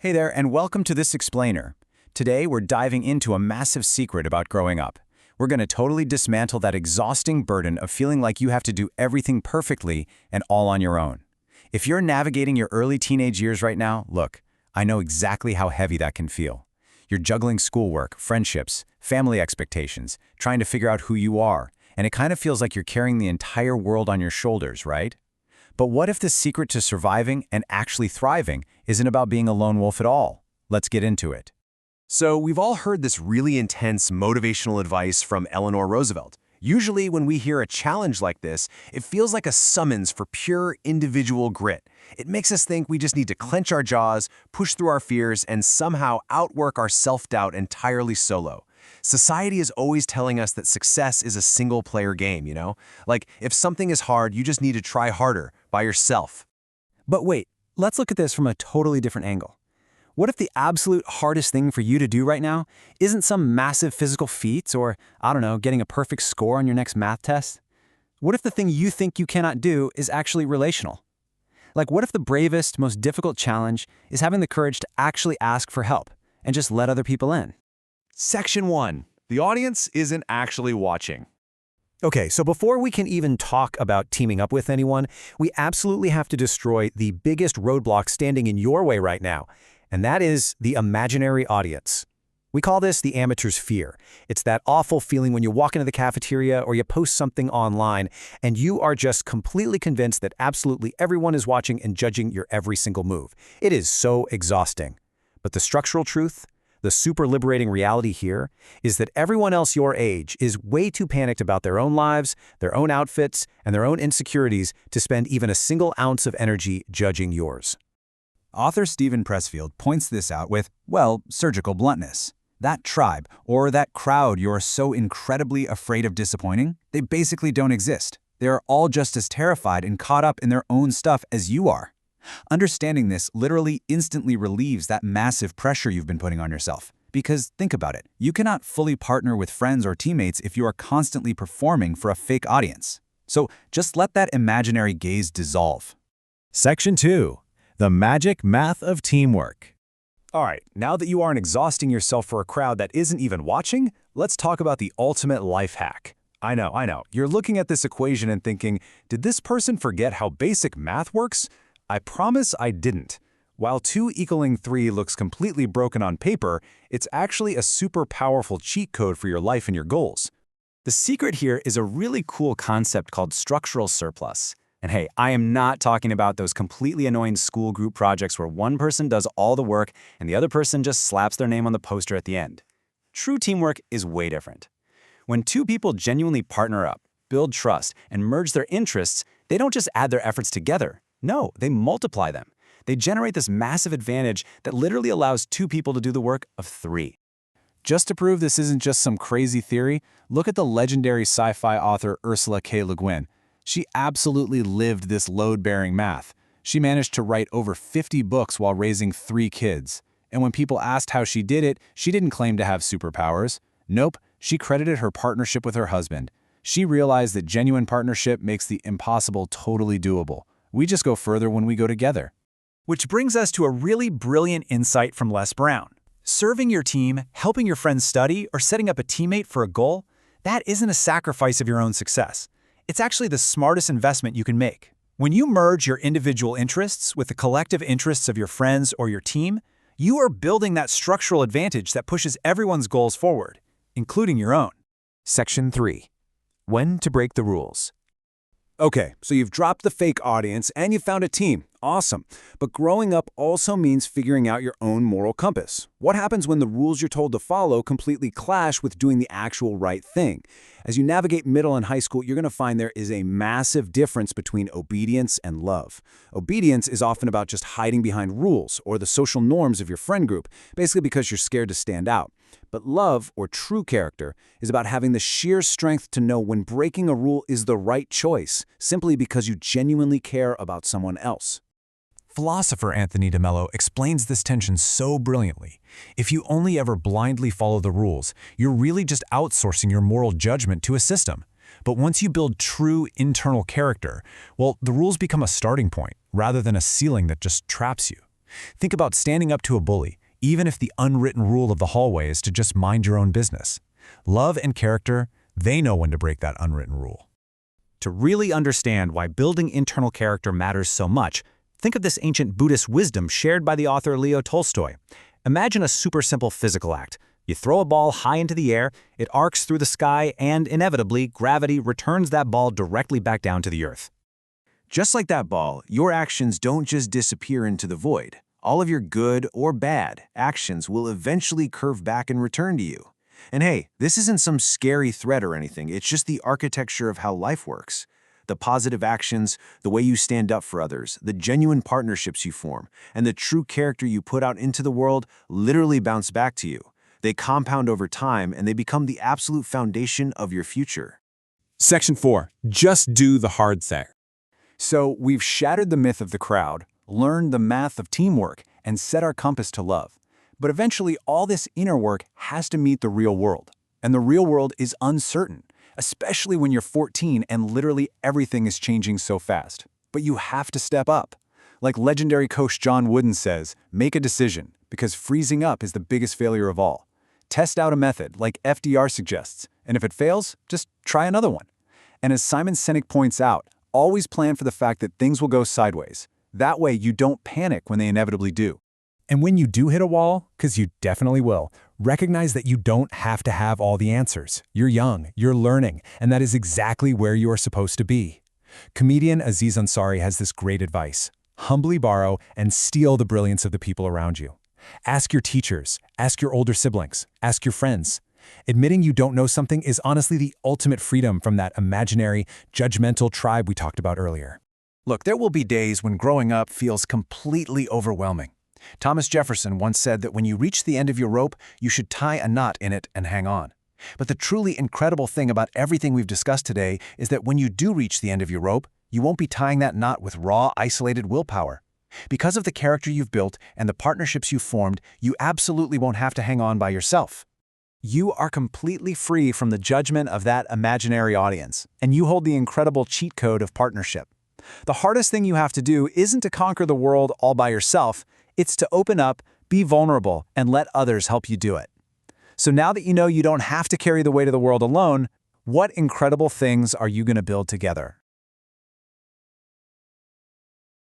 Hey there, and welcome to This Explainer. Today, we're diving into a massive secret about growing up. We're going to totally dismantle that exhausting burden of feeling like you have to do everything perfectly and all on your own. If you're navigating your early teenage years right now, look, I know exactly how heavy that can feel. You're juggling schoolwork, friendships, family expectations, trying to figure out who you are, and it kind of feels like you're carrying the entire world on your shoulders, right? But what if the secret to surviving and actually thriving isn't about being a lone wolf at all? Let's get into it. So we've all heard this really intense motivational advice from Eleanor Roosevelt. Usually when we hear a challenge like this, it feels like a summons for pure individual grit. It makes us think we just need to clench our jaws, push through our fears, and somehow outwork our self-doubt entirely solo. Society is always telling us that success is a single-player game, you know? Like, if something is hard, you just need to try harder, by yourself. But wait, let's look at this from a totally different angle. What if the absolute hardest thing for you to do right now isn't some massive physical feat or, I don't know, getting a perfect score on your next math test? What if the thing you think you cannot do is actually relational? Like, what if the bravest, most difficult challenge is having the courage to actually ask for help and just let other people in? Section 1. The audience isn't actually watching. Okay, so before we can even talk about teaming up with anyone, we absolutely have to destroy the biggest roadblock standing in your way right now, and that is the imaginary audience. We call this the amateur's fear. It's that awful feeling when you walk into the cafeteria or you post something online and you are just completely convinced that absolutely everyone is watching and judging your every single move. It is so exhausting. But the structural truth, the super liberating reality here, is that everyone else your age is way too panicked about their own lives, their own outfits, and their own insecurities to spend even a single ounce of energy judging yours. Author Steven Pressfield points this out with, well, surgical bluntness. That tribe, or that crowd you're so incredibly afraid of disappointing, they basically don't exist. They are all just as terrified and caught up in their own stuff as you are. Understanding this literally instantly relieves that massive pressure you've been putting on yourself. Because think about it, you cannot fully partner with friends or teammates if you are constantly performing for a fake audience. So just let that imaginary gaze dissolve. Section 2. The magic math of teamwork. All right, now that you aren't exhausting yourself for a crowd that isn't even watching, let's talk about the ultimate life hack. I know. You're looking at this equation and thinking, did this person forget how basic math works? I promise I didn't. While 2 equaling 3 looks completely broken on paper, it's actually a super powerful cheat code for your life and your goals. The secret here is a really cool concept called structural surplus. And hey, I am not talking about those completely annoying school group projects where one person does all the work and the other person just slaps their name on the poster at the end. True teamwork is way different. When 2 people genuinely partner up, build trust, and merge their interests, they don't just add their efforts together. No, they multiply them. They generate this massive advantage that literally allows 2 people to do the work of 3. Just to prove this isn't just some crazy theory, look at the legendary sci-fi author Ursula K. Le Guin. She absolutely lived this load-bearing math. She managed to write over 50 books while raising 3 kids. And when people asked how she did it, she didn't claim to have superpowers. Nope, she credited her partnership with her husband. She realized that genuine partnership makes the impossible totally doable. We just go further when we go together. Which brings us to a really brilliant insight from Les Brown. Serving your team, helping your friends study, or setting up a teammate for a goal, that isn't a sacrifice of your own success. It's actually the smartest investment you can make. When you merge your individual interests with the collective interests of your friends or your team, you are building that structural advantage that pushes everyone's goals forward, including your own. Section 3. When to break the rules. Okay, so you've dropped the fake audience and you found a team. Awesome. But growing up also means figuring out your own moral compass. What happens when the rules you're told to follow completely clash with doing the actual right thing? As you navigate middle and high school, you're going to find there is a massive difference between obedience and love. Obedience is often about just hiding behind rules or the social norms of your friend group, basically because you're scared to stand out. But love, or true character, is about having the sheer strength to know when breaking a rule is the right choice, simply because you genuinely care about someone else. Philosopher Anthony de Mello explains this tension so brilliantly. If you only ever blindly follow the rules, you're really just outsourcing your moral judgment to a system. But once you build true internal character, well, the rules become a starting point rather than a ceiling that just traps you. Think about standing up to a bully, even if the unwritten rule of the hallway is to just mind your own business. Love and character, they know when to break that unwritten rule. To really understand why building internal character matters so much, think of this ancient Buddhist wisdom shared by the author Leo Tolstoy. Imagine a super simple physical act. You throw a ball high into the air, it arcs through the sky, and inevitably, gravity returns that ball directly back down to the earth. Just like that ball, your actions don't just disappear into the void. All of your good or bad actions will eventually curve back and return to you. And hey, this isn't some scary threat or anything, it's just the architecture of how life works. The positive actions, the way you stand up for others, the genuine partnerships you form, and the true character you put out into the world literally bounce back to you. They compound over time and they become the absolute foundation of your future. Section 4. Just do the hard thing. So we've shattered the myth of the crowd, learned the math of teamwork, and set our compass to love. But eventually, all this inner work has to meet the real world. And the real world is uncertain, especially when you're 14 and literally everything is changing so fast. But you have to step up. Like legendary coach John Wooden says, make a decision, because freezing up is the biggest failure of all. Test out a method, like FDR suggests, and if it fails, just try another one. And as Simon Sinek points out, always plan for the fact that things will go sideways. That way, you don't panic when they inevitably do. And when you do hit a wall, because you definitely will, recognize that you don't have to have all the answers. You're young, you're learning, and that is exactly where you are supposed to be. Comedian Aziz Ansari has this great advice. Humbly borrow and steal the brilliance of the people around you. Ask your teachers, ask your older siblings, ask your friends. Admitting you don't know something is honestly the ultimate freedom from that imaginary, judgmental tribe we talked about earlier. Look, there will be days when growing up feels completely overwhelming. Thomas Jefferson once said that when you reach the end of your rope, you should tie a knot in it and hang on. But the truly incredible thing about everything we've discussed today is that when you do reach the end of your rope, you won't be tying that knot with raw, isolated willpower. Because of the character you've built and the partnerships you've formed, you absolutely won't have to hang on by yourself. You are completely free from the judgment of that imaginary audience, and you hold the incredible cheat code of partnership. The hardest thing you have to do isn't to conquer the world all by yourself, it's to open up, be vulnerable, and let others help you do it. So now that you know you don't have to carry the weight of the world alone, what incredible things are you going to build together?